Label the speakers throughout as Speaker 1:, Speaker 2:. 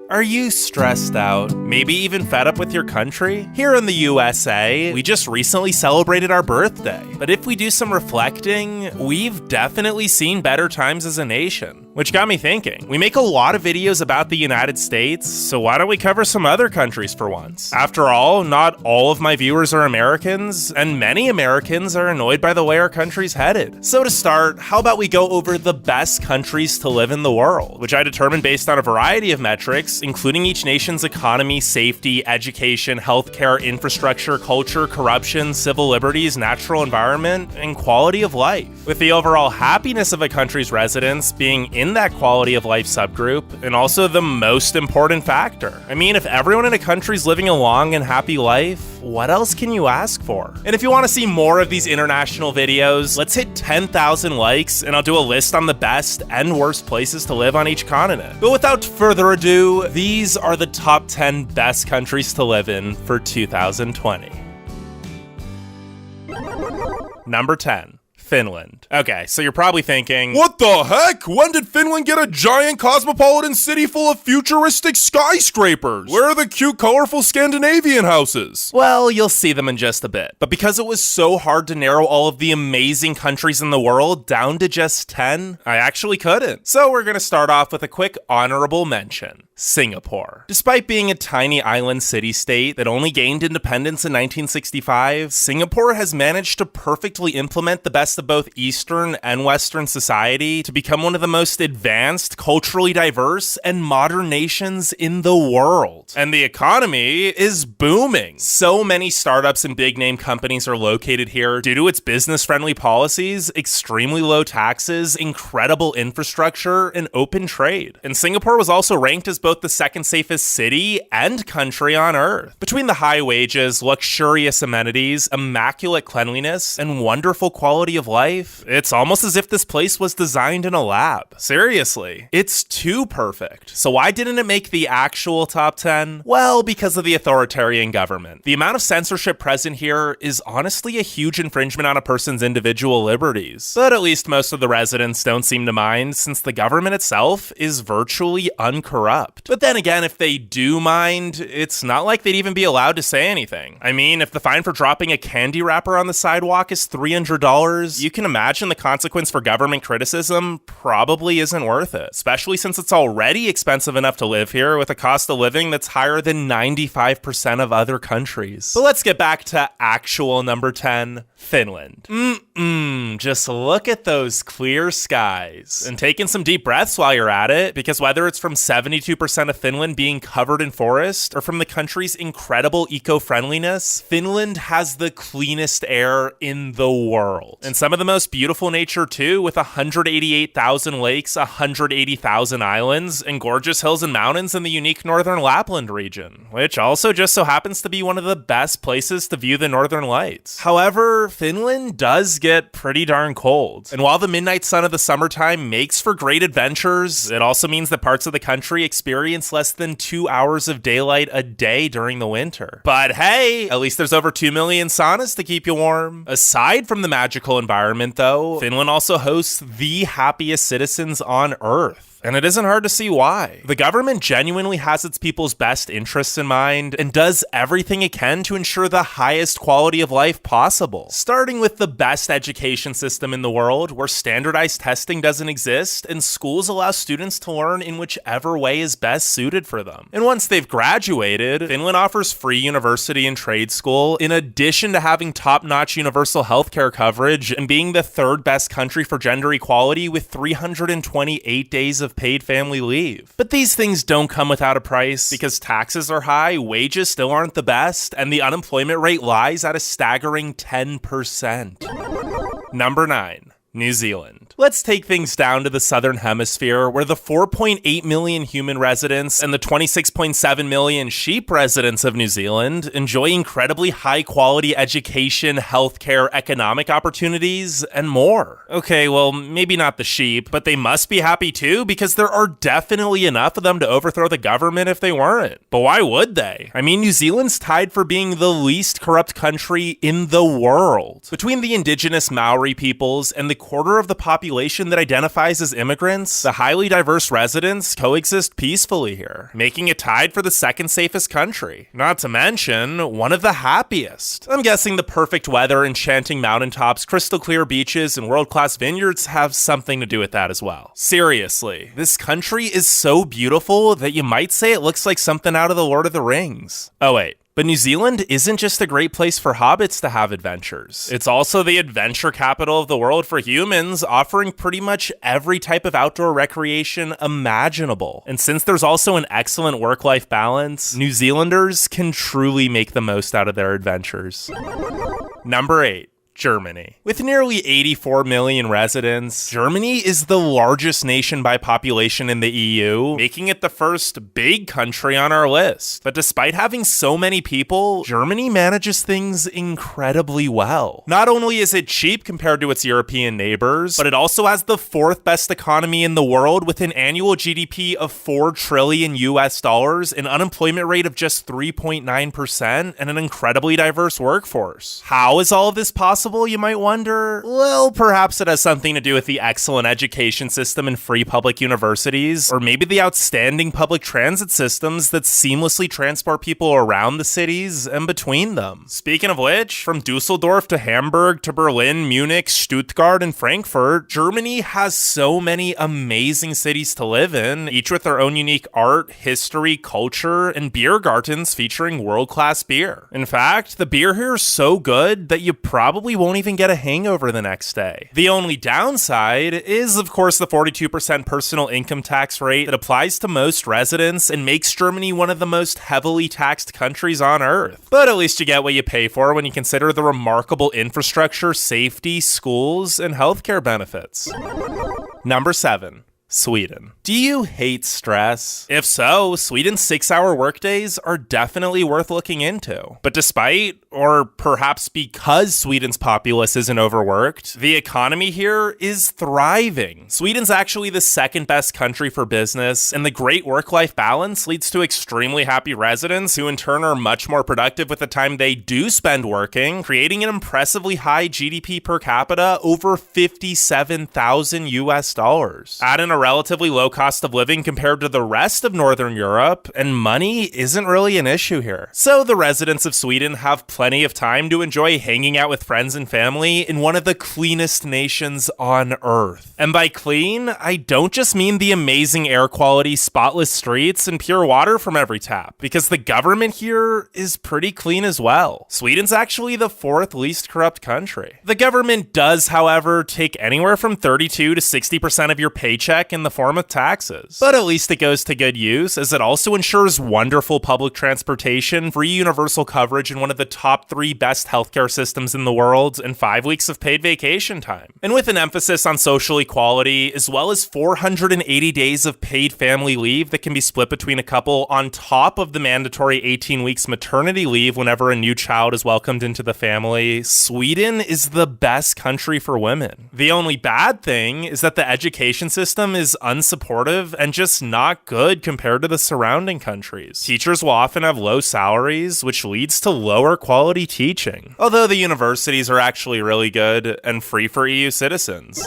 Speaker 1: Are you stressed out? Maybe even fed up with your country? Here in the USA, we just recently celebrated our birthday. But if we do some reflecting, we've definitely seen better times as a nation. Which got me thinking, we make a lot of videos about the United States, so why don't we cover some other countries for once? After all, not all of my viewers are Americans, and many Americans are annoyed by the way our country's headed. So to start, how about we go over the best countries to live in the world, which I determined based on a variety of metrics, including each nation's economy, safety, education, healthcare, infrastructure, culture, corruption, civil liberties, natural environment, and quality of life. With the overall happiness of a country's residents being in that quality of life subgroup, and also the most important factor. I mean, if everyone in a country's living a long and happy life, what else can you ask for? And if you want to see more of these international videos, let's hit 10,000 likes and I'll do a list on the best and worst places to live on each continent. But without further ado, these are the top 10 best countries to live in for 2020. Number 10. Finland. Okay, so you're probably thinking,
Speaker 2: what the heck? When did Finland get a giant cosmopolitan city full of futuristic skyscrapers? Where are the cute, colorful Scandinavian houses?
Speaker 1: Well, you'll see them in just a bit. But because it was so hard to narrow all of the amazing countries in the world down to just 10, I actually couldn't. So we're gonna start off with a quick honorable mention. Singapore. Despite being a tiny island city-state that only gained independence in 1965, Singapore has managed to perfectly implement the best of both Eastern and Western society to become one of the most advanced, culturally diverse, and modern nations in the world. And the economy is booming. So many startups and big-name companies are located here due to its business-friendly policies, extremely low taxes, incredible infrastructure, and open trade. And Singapore was also ranked as both the second safest city and country on Earth. Between the high wages, luxurious amenities, immaculate cleanliness, and wonderful quality of life, it's almost as if this place was designed in a lab. Seriously, it's too perfect. So why didn't it make the actual top 10? Well, because of the authoritarian government. The amount of censorship present here is honestly a huge infringement on a person's individual liberties. But at least most of the residents don't seem to mind, since the government itself is virtually uncorrupt. But then again, if they do mind, it's not like they'd even be allowed to say anything. I mean, if the fine for dropping a candy wrapper on the sidewalk is $300, you can imagine the consequence for government criticism probably isn't worth it, especially since it's already expensive enough to live here with a cost of living that's higher than 95% of other countries. But let's get back to actual number 10, Finland. Just look at those clear skies. And take in some deep breaths while you're at it, because whether it's from 72% of Finland being covered in forest or from the country's incredible eco-friendliness, Finland has the cleanest air in the world. And some of the most beautiful nature too, with 188,000 lakes, 180,000 islands, and gorgeous hills and mountains in the unique northern Lapland region, which also just so happens to be one of the best places to view the northern lights. However, Finland does get pretty darn cold. And while the midnight sun of the summertime makes for great adventures, it also means that parts of the country experience less than 2 hours of daylight a day during the winter. But hey, at least there's over 2 million saunas to keep you warm. Aside from the magical environment though, Finland also hosts the happiest citizens on Earth. And it isn't hard to see why. The government genuinely has its people's best interests in mind and does everything it can to ensure the highest quality of life possible. Starting with the best education system in the world, where standardized testing doesn't exist and schools allow students to learn in whichever way is best suited for them. And once they've graduated, Finland offers free university and trade school, in addition to having top-notch universal healthcare coverage and being the third best country for gender equality with 328 days of paid family leave. But these things don't come without a price, because taxes are high, wages still aren't the best, and the unemployment rate lies at a staggering 10%. Number 9. New Zealand. Let's take things down to the Southern Hemisphere, where the 4.8 million human residents and the 26.7 million sheep residents of New Zealand enjoy incredibly high-quality education, healthcare, economic opportunities, and more. Okay, well, maybe not the sheep, but they must be happy too, because there are definitely enough of them to overthrow the government if they weren't. But why would they? I mean, New Zealand's tied for being the least corrupt country in the world. Between the indigenous Maori peoples and the quarter of the population that identifies as immigrants, the highly diverse residents coexist peacefully here, making it tied for the second safest country. Not to mention, one of the happiest. I'm guessing the perfect weather, enchanting mountaintops, crystal clear beaches, and world-class vineyards have something to do with that as well. Seriously, this country is so beautiful that you might say it looks like something out of the Lord of the Rings. Oh wait. But New Zealand isn't just a great place for hobbits to have adventures. It's also the adventure capital of the world for humans, offering pretty much every type of outdoor recreation imaginable. And since there's also an excellent work-life balance, New Zealanders can truly make the most out of their adventures. Number 8. Germany. With nearly 84 million residents, Germany is the largest nation by population in the EU, making it the first big country on our list. But despite having so many people, Germany manages things incredibly well. Not only is it cheap compared to its European neighbors, but it also has the 4th best economy in the world with an annual GDP of $4 trillion, an unemployment rate of just 3.9%, and an incredibly diverse workforce. How is all of this possible, you might wonder? Well, perhaps it has something to do with the excellent education system and free public universities, or maybe the outstanding public transit systems that seamlessly transport people around the cities and between them. Speaking of which, from Dusseldorf to Hamburg to Berlin, Munich, Stuttgart, and Frankfurt, Germany has so many amazing cities to live in, each with their own unique art, history, culture, and beer gardens featuring world-class beer. In fact, the beer here is so good that you probably won't even get a hangover the next day. The only downside is, of course, the 42% personal income tax rate that applies to most residents and makes Germany one of the most heavily taxed countries on earth. But at least you get what you pay for when you consider the remarkable infrastructure, safety, schools, and healthcare benefits. Number 7. Sweden. Do you hate stress? If so, Sweden's 6-hour workdays are definitely worth looking into. But despite, or perhaps because Sweden's populace isn't overworked, the economy here is thriving. Sweden's actually the 2nd best country for business, and the great work-life balance leads to extremely happy residents who in turn are much more productive with the time they do spend working, creating an impressively high GDP per capita over $57,000. Add in a relatively low cost of living compared to the rest of Northern Europe, and money isn't really an issue here. So the residents of Sweden have plenty of time to enjoy hanging out with friends and family in one of the cleanest nations on Earth. And by clean, I don't just mean the amazing air quality, spotless streets, and pure water from every tap, because the government here is pretty clean as well. Sweden's actually the 4th least corrupt country. The government does, however, take anywhere from 32 to 60% of your paycheck in the form of taxes. But at least it goes to good use, as it also ensures wonderful public transportation, free universal coverage, and one of the top 3 best healthcare systems in the world, and 5 weeks of paid vacation time. And with an emphasis on social equality, as well as 480 days of paid family leave that can be split between a couple on top of the mandatory 18 weeks maternity leave whenever a new child is welcomed into the family, Sweden is the best country for women. The only bad thing is that the education system is unsupportive and just not good compared to the surrounding countries. Teachers will often have low salaries, which leads to lower quality teaching. Although the universities are actually really good and free for EU citizens.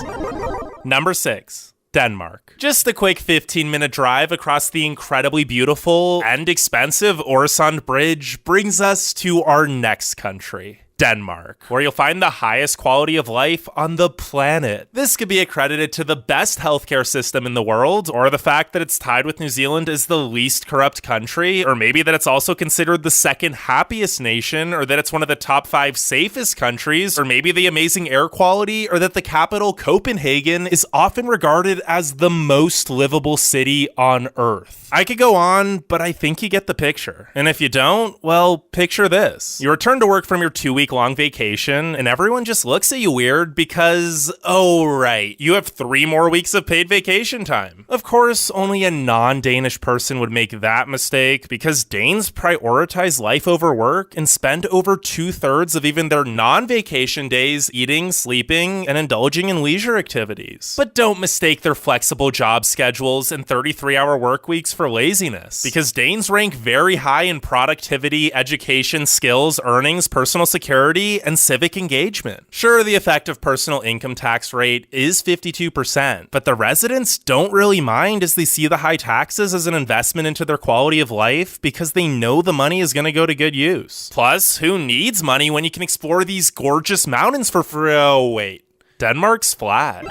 Speaker 1: Number 6. Denmark. Just a quick 15-minute drive across the incredibly beautiful and expensive Øresund Bridge brings us to our next country. Denmark, where you'll find the highest quality of life on the planet. This could be accredited to the best healthcare system in the world, or the fact that it's tied with New Zealand as the least corrupt country, or maybe that it's also considered the 2nd happiest nation, or that it's one of the top 5 safest countries, or maybe the amazing air quality, or that the capital, Copenhagen, is often regarded as the most livable city on Earth. I could go on, but I think you get the picture. And if you don't, well, picture this. You return to work from your 2-week-long vacation, and everyone just looks at you weird because, oh right, you have 3 more weeks of paid vacation time. Of course, only a non-Danish person would make that mistake, because Danes prioritize life over work and spend over 2/3 of even their non-vacation days eating, sleeping, and indulging in leisure activities. But don't mistake their flexible job schedules and 33-hour work weeks for laziness, because Danes rank very high in productivity, education, skills, earnings, personal security, prosperity, and civic engagement. Sure, the effective personal income tax rate is 52%, but the residents don't really mind as they see the high taxes as an investment into their quality of life because they know the money is going to go to good use. Plus, who needs money when you can explore these gorgeous mountains for free? Oh, wait. Denmark's flat.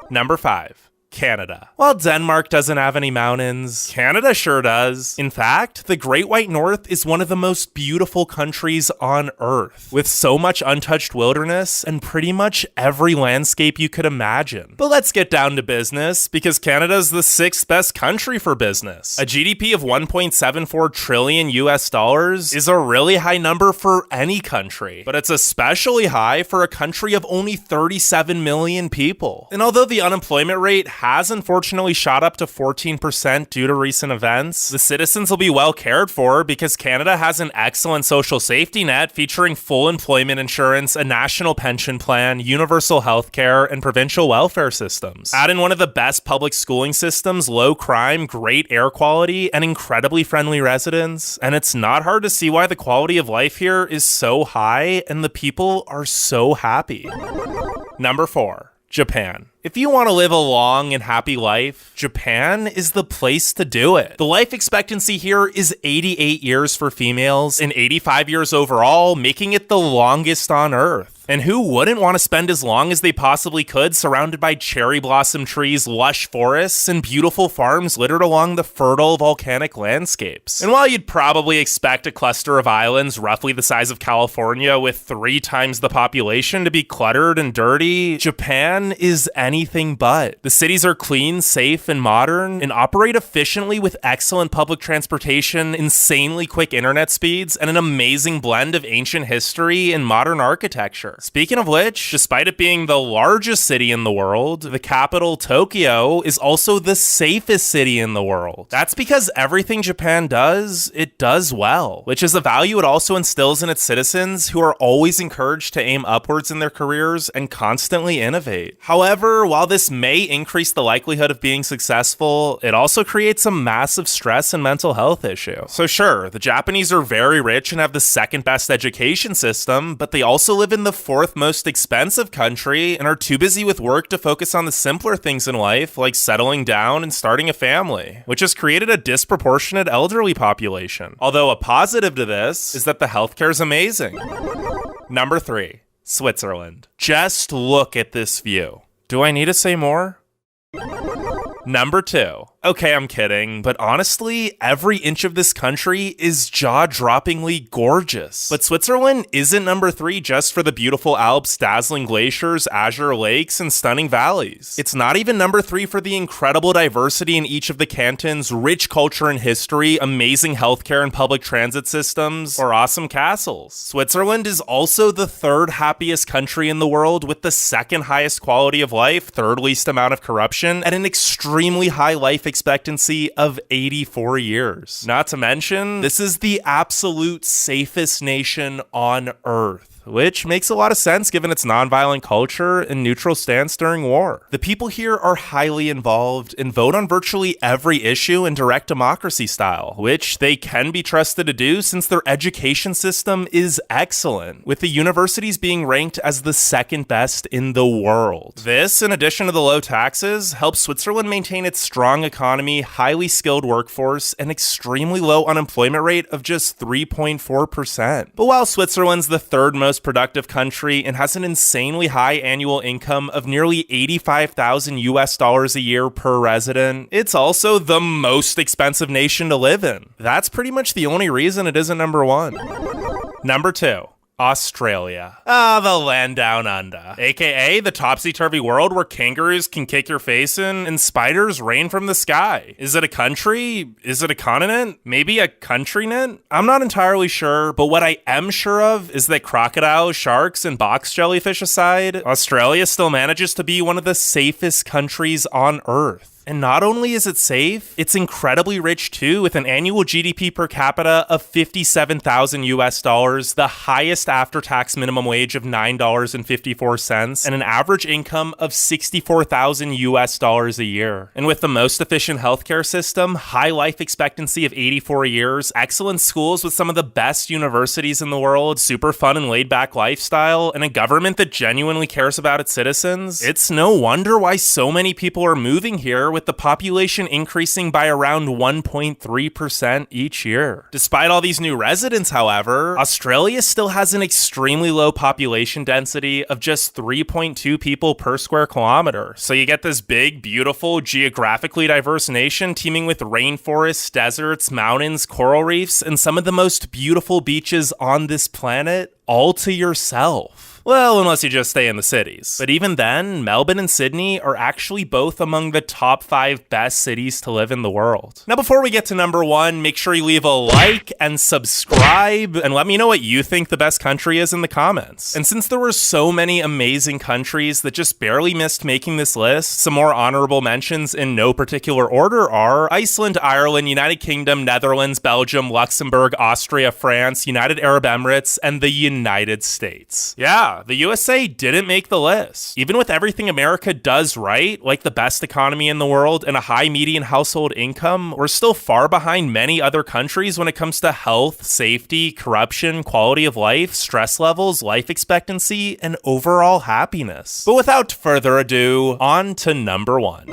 Speaker 1: Number 5. Canada. While Denmark doesn't have any mountains, Canada sure does. In fact, the Great White North is one of the most beautiful countries on Earth, with so much untouched wilderness and pretty much every landscape you could imagine. But let's get down to business, because Canada's the 6th best country for business. A GDP of 1.74 trillion US dollars is a really high number for any country, but it's especially high for a country of only 37 million people. And although the unemployment rate has unfortunately shot up to 14% due to recent events, the citizens will be well cared for because Canada has an excellent social safety net featuring full employment insurance, a national pension plan, universal health care, and provincial welfare systems. Add in one of the best public schooling systems, low crime, great air quality, and incredibly friendly residents, and it's not hard to see why the quality of life here is so high and the people are so happy. Number 4. Japan. If you want to live a long and happy life, Japan is the place to do it. The life expectancy here is 88 years for females and 85 years overall, making it the longest on Earth. And who wouldn't want to spend as long as they possibly could surrounded by cherry blossom trees, lush forests, and beautiful farms littered along the fertile volcanic landscapes? And while you'd probably expect a cluster of islands roughly the size of California with 3 times the population to be cluttered and dirty, Japan is anything but. The cities are clean, safe, and modern, and operate efficiently with excellent public transportation, insanely quick internet speeds, and an amazing blend of ancient history and modern architecture. Speaking of which, despite it being the largest city in the world, the capital, Tokyo, is also the safest city in the world. That's because everything Japan does, it does well, which is a value it also instills in its citizens, who are always encouraged to aim upwards in their careers and constantly innovate. However, while this may increase the likelihood of being successful, it also creates a massive stress and mental health issue. So sure, the Japanese are very rich and have the 2nd best education system, but they also live in the 4th most expensive country and are too busy with work to focus on the simpler things in life, like settling down and starting a family, which has created a disproportionate elderly population. Although a positive to this is that the healthcare is amazing. Number 3. Switzerland. Just look at this view. Do I need to say more? Number 2. Okay, I'm kidding, but honestly, every inch of this country is jaw-droppingly gorgeous. But Switzerland isn't number 3 just for the beautiful Alps, dazzling glaciers, azure lakes, and stunning valleys. It's not even number 3 for the incredible diversity in each of the cantons, rich culture and history, amazing healthcare and public transit systems, or awesome castles. Switzerland is also the 3rd happiest country in the world with the 2nd highest quality of life, 3rd least amount of corruption, and an extremely high life expectancy of 84 years. Not to mention, this is the absolute safest nation on Earth, which makes a lot of sense given its nonviolent culture and neutral stance during war. The people here are highly involved and vote on virtually every issue in direct democracy style, which they can be trusted to do since their education system is excellent, with the universities being ranked as the 2nd best in the world. This, in addition to the low taxes, helps Switzerland maintain its strong economy, highly skilled workforce, and extremely low unemployment rate of just 3.4%. But while Switzerland's the 3rd most productive country and has an insanely high annual income of nearly 85,000 US dollars a year per resident, it's also the most expensive nation to live in. That's pretty much the only reason it isn't number 1. Number 2. Australia. The land down under. AKA the topsy-turvy world where kangaroos can kick your face in and spiders rain from the sky. Is it a country? Is it a continent? Maybe a continent? I'm not entirely sure, but what I am sure of is that crocodiles, sharks, and box jellyfish aside, Australia still manages to be one of the safest countries on Earth. And not only is it safe, it's incredibly rich too, with an annual GDP per capita of $57,000 US, the highest after-tax minimum wage of $9.54, and an average income of $64,000 US a year. And with the most efficient healthcare system, high life expectancy of 84 years, excellent schools with some of the best universities in the world, super fun and laid-back lifestyle, and a government that genuinely cares about its citizens, it's no wonder why so many people are moving here, with the population increasing by around 1.3% each year. Despite all these new residents, however, Australia still has an extremely low population density of just 3.2 people per square kilometer. So you get this big, beautiful, geographically diverse nation teeming with rainforests, deserts, mountains, coral reefs, and some of the most beautiful beaches on this planet all to yourself. Well, unless you just stay in the cities. But even then, Melbourne and Sydney are actually both among the top 5 best cities to live in the world. Now, before we get to number 1, make sure you leave a like and subscribe, and let me know what you think the best country is in the comments. And since there were so many amazing countries that just barely missed making this list, some more honorable mentions in no particular order are Iceland, Ireland, United Kingdom, Netherlands, Belgium, Luxembourg, Austria, France, United Arab Emirates, and the United States. Yeah, the USA didn't make the list. Even with everything America does right, like the best economy in the world and a high median household income, we're still far behind many other countries when it comes to health, safety, corruption, quality of life, stress levels, life expectancy, and overall happiness. But without further ado, on to number 1.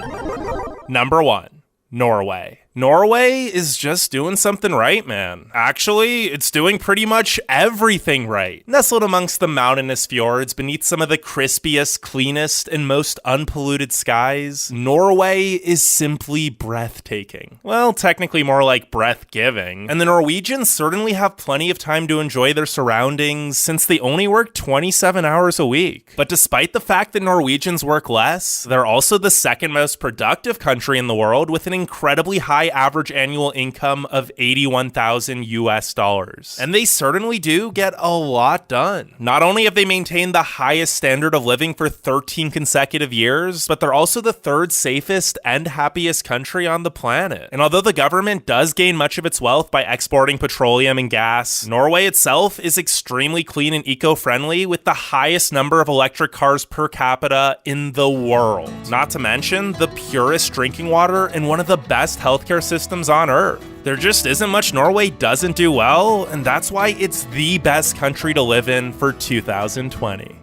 Speaker 1: Number 1, Norway. Norway is just doing something right, man. Actually, it's doing pretty much everything right. Nestled amongst the mountainous fjords, beneath some of the crispiest, cleanest, and most unpolluted skies, Norway is simply breathtaking. Well, technically more like breath-giving. And the Norwegians certainly have plenty of time to enjoy their surroundings, since they only work 27 hours a week. But despite the fact that Norwegians work less, they're also the second most productive country in the world, with an incredibly high average annual income of $81,000 US. And they certainly do get a lot done. Not only have they maintained the highest standard of living for 13 consecutive years, but they're also the 3rd safest and happiest country on the planet. And although the government does gain much of its wealth by exporting petroleum and gas, Norway itself is extremely clean and eco-friendly, with the highest number of electric cars per capita in the world. Not to mention the purest drinking water and one of the best healthcare systems on Earth. There just isn't much Norway doesn't do well, and that's why it's the best country to live in for 2020.